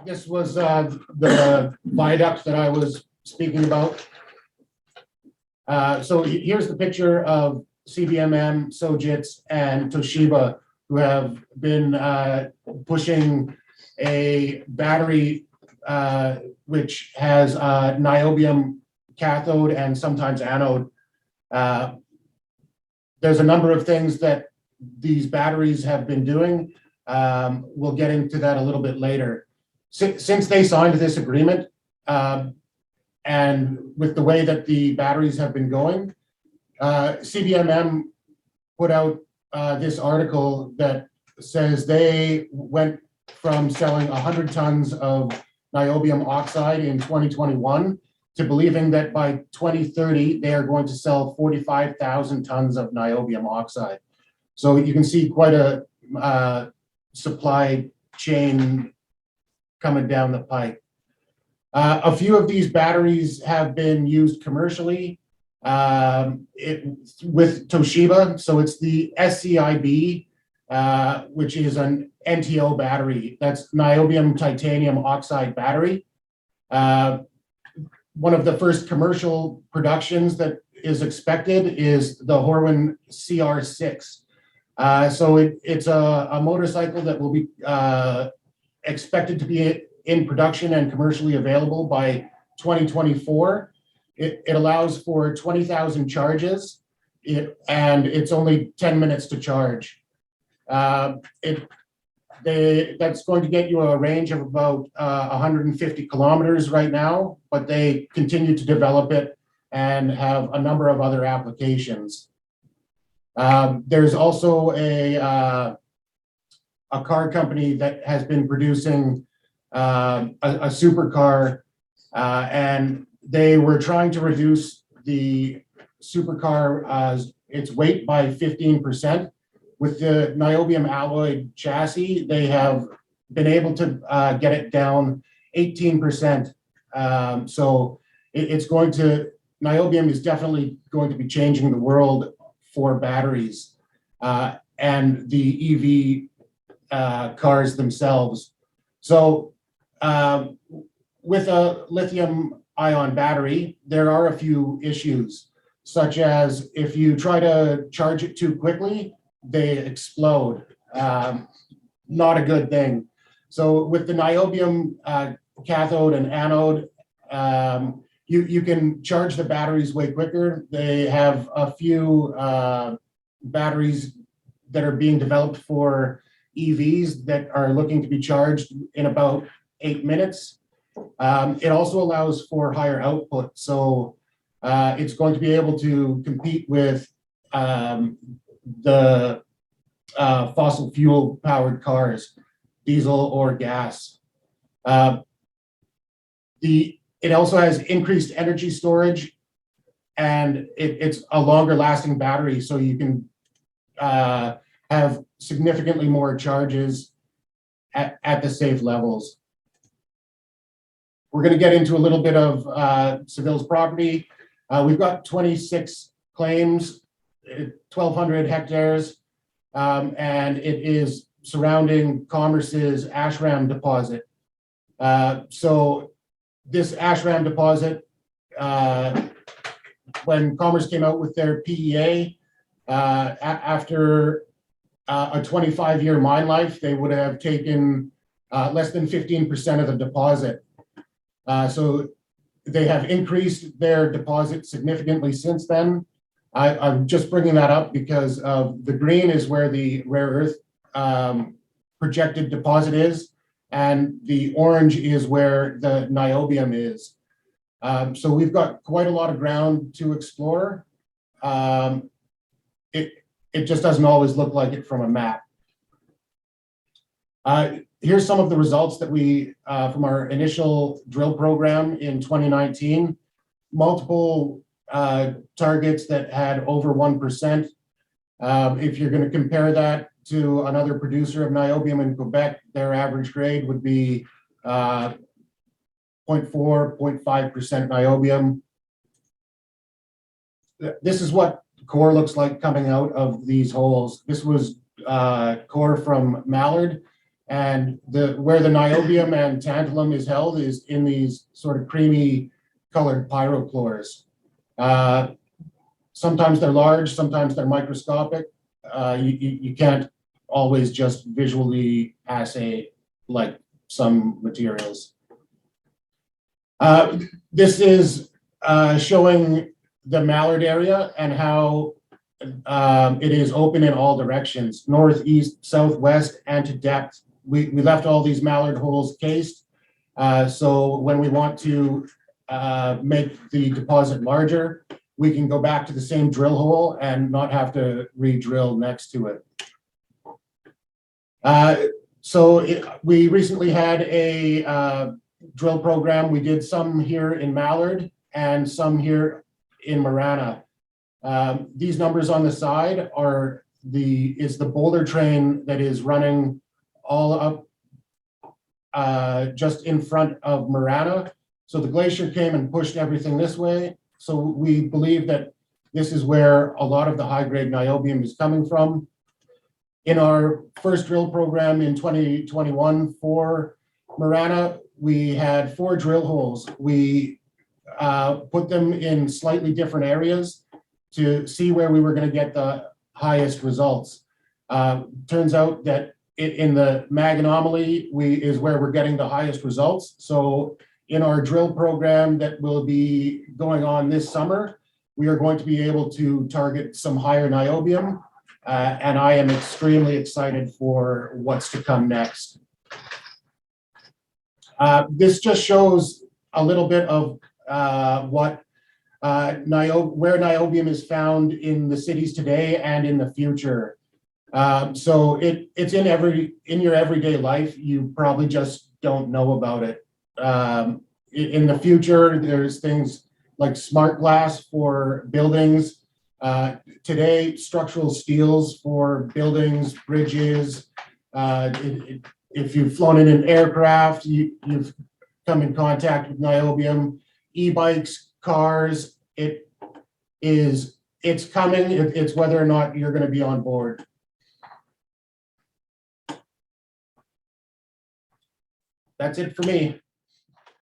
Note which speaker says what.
Speaker 1: This was the viaduct that I was speaking about. So here's the picture of CBMM, Sojitz, and Toshiba, who have been pushing a battery which has niobium cathode and sometimes anode. There's a number of things that these batteries have been doing. We'll get into that a little bit later. Since they signed this agreement, and with the way that the batteries have been going, CBMM put out this article that says they went from selling 100 tons of niobium oxide in 2021 to believing that by 2030, they are going to sell 45,000 tons of niobium oxide. So you can see quite a supply chain coming down the pipe. A few of these batteries have been used commercially with Toshiba. So it's the SCIB, which is an NTO battery. That's niobium titanium oxide battery. One of the first commercial productions that is expected is the Horwin CR6. So it's a motorcycle that will be expected to be in production and commercially available by 2024. It allows for 20,000 charges, and it's only 10 minutes to charge. That's going to get you a range of about 150 kilometers right now, but they continue to develop it and have a number of other applications. There's also a car company that has been producing a supercar, and they were trying to reduce the supercar its weight by 15%. With the niobium alloy chassis, they have been able to get it down 18%. So it's going to, niobium is definitely going to be changing the world for batteries and the EV cars themselves. So with a lithium ion battery, there are a few issues, such as if you try to charge it too quickly, they explode. Not a good thing. So with the niobium cathode and anode, you can charge the batteries way quicker. They have a few batteries that are being developed for EVs that are looking to be charged in about 8 minutes. It also allows for higher output. So it's going to be able to compete with the fossil fuel powered cars, diesel or gas. It also has increased energy storage, and it's a longer lasting battery, so you can have significantly more charges at the safe levels. We're going to get into a little bit of Saville's property. We've got 26 claims, 1,200 hectares, and it is surrounding Commerce's Ashram deposit. So this Ashram deposit, when Commerce came out with their PEA, after a 25-year mine life, they would have taken less than 15% of the deposit. So they have increased their deposit significantly since then. I'm just bringing that up because the green is where the rare earth projected deposit is, and the orange is where the niobium is. So we've got quite a lot of ground to explore. It just doesn't always look like it from a map. Here's some of the results that we, from our initial drill program in 2019, multiple targets that had over 1%. If you're going to compare that to another producer of niobium in Quebec, their average grade would be 0.4, 0.5% niobium. This is what core looks like coming out of these holes. This was core from Mallard. And where the niobium and tantalum is held is in these sort of creamy colored pyrochlores. Sometimes they're large, sometimes they're microscopic. You can't always just visually assay like some materials. This is showing the mallard area and how it is open in all directions, north, east, south, west, and to depth. We left all these mallard holes cased. So when we want to make the deposit larger, we can go back to the same drill hole and not have to re-drill next to it. We recently had a drill program. We did some here in Mallard and some here in Marana. These numbers on the side are is the boulder train that is running all up just in front of Marana. So the glacier came and pushed everything this way. So we believe that this is where a lot of the high-grade niobium is coming from. In our first drill program in 2021 for Marana, we had 4 drill holes. We put them in slightly different areas to see where we were going to get the highest results. Turns out that in the mag anomaly is where we're getting the highest results. So in our drill program that will be going on this summer, we are going to be able to target some higher niobium, and I am extremely excited for what's to come next. This just shows a little bit of where niobium is found in the cities today and in the future. So it's in your everyday life. You probably just don't know about it. In the future, there's things like smart glass for buildings. Today, structural steels for buildings, bridges. If you've flown in an aircraft, you've come in contact with niobium. E-bikes, cars, it's coming. It's whether or not you're going to be on board. That's it for me.